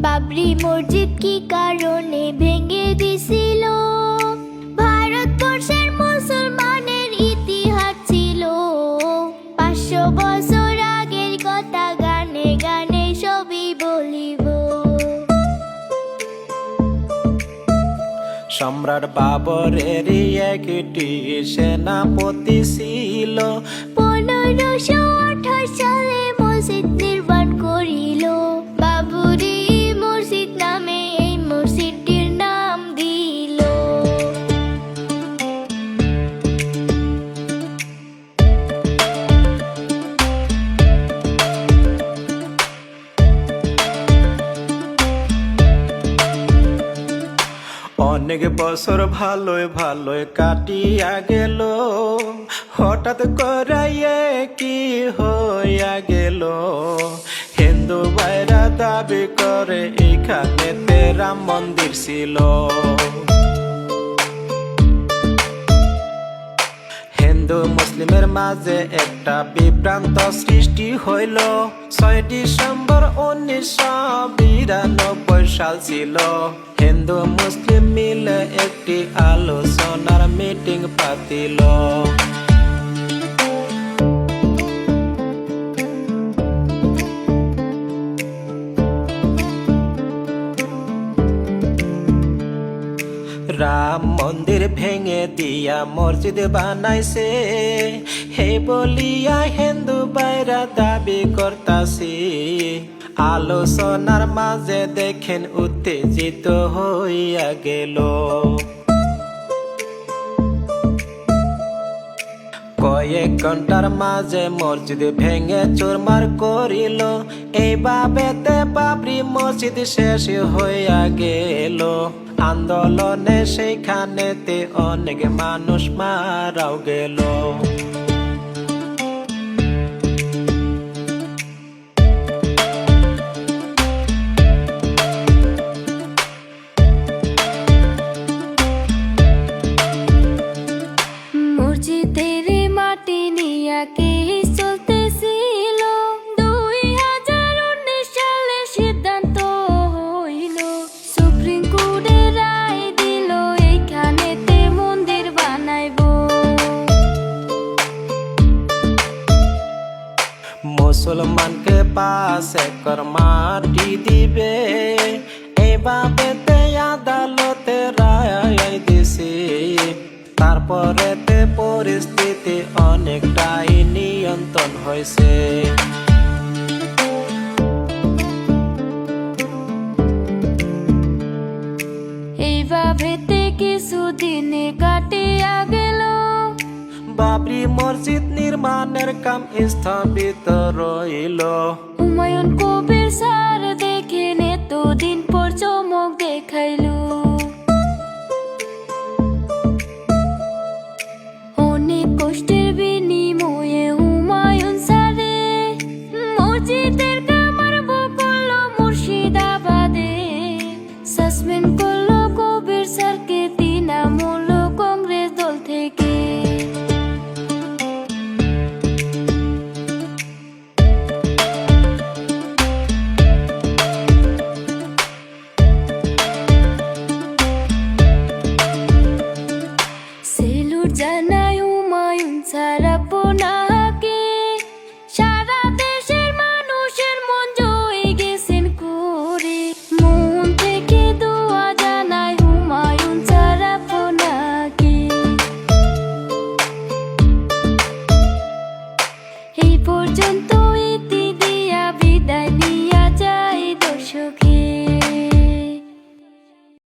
বাবরি মসজিদ কি কারণে ভেঙে দিছিল? ভারতবর্ষের মুসলমানের ইতিহাস ছিল 500 বছর আগের কথা, গানে গানে সবই বলিব। সম্রাট বাবরের একটি সেনাপতি ছিল, 1528 সালে মসজিদ নির্মাণ করিল। বাবরি মসজিদ নামে এই মসজিদটির নাম দিল। অনেক বছর ভালোই ভালোই কাটিয়া গেল, হঠাৎ করাইয়ে কি হইয়া গেল। হিন্দু ভাইরা দাবি করে এইখানেতে রাম মন্দির ছিল। হিন্দু মুসলিমের মাঝে একটা বিভ্রান্ত সৃষ্টি হইল। 6 ডিসেম্বর 1992 সাল ছিল। হিন্দু মুসলিম মিলে একটি আলোচনার মিটিং পাতিল। রাম মন্দির ভেঙে দিয়া মসজিদ বানাইছে, হে বলিয়া হিন্দু বাইরা দাবি করতাছি। আলোচনার মাঝে দেখেন উত্তেজিত হইয়া গেল। কয়েক ঘন্টার মাঝে মসজিদ ভেঙে চুরমার করিল। এইভাবেতে বাবরি মসজিদ শেষ হইয়া গেল। আন্দোলনে সেইখানেতে অনেক মানুষ মারাও গেল। মসজিদের মাটি নিয়া কেস চলতেছিল। 2019 সালে সিদ্ধান্ত হইল, সুপ্রিম কোর্টে রায় দিল এইখানেতে মন্দির বানাইব। মুসলমানকে 5 একর মাটি দিবে, এইভাবেতে আদালতে রায় দিছে। তারপরেতে পরিস্থিতি অনেকটাই নিয়ন্ত্রণ হয়েছে। এইভাবেতে কিছুদিনে কাটিয়া গেল। বাবরি মসজিদ নির্মাণের কাম স্থগিত রইল। হুমায়ুন কবির স্যার দেখেন এতদিন পর চমক দেখাইল। অনেক কষ্টের বিনিময়ে হুমায়ুন স্যারে মসজিদের কাম আরম্ভ করলো মুর্শিদাবাদে। সাসপেন্ড করলো কবির স্যারকে তৃণমূল কংগ্রেস দল থেকে। সেলুট জানাই হুমায়ুন স্যার আপনাকে, সারা দেশের মানুষের মন জয় গেছেন করে। মন থেকে দোয়া জানাই হুমায়ুন স্যার আপনাকে। এই পর্যন্ত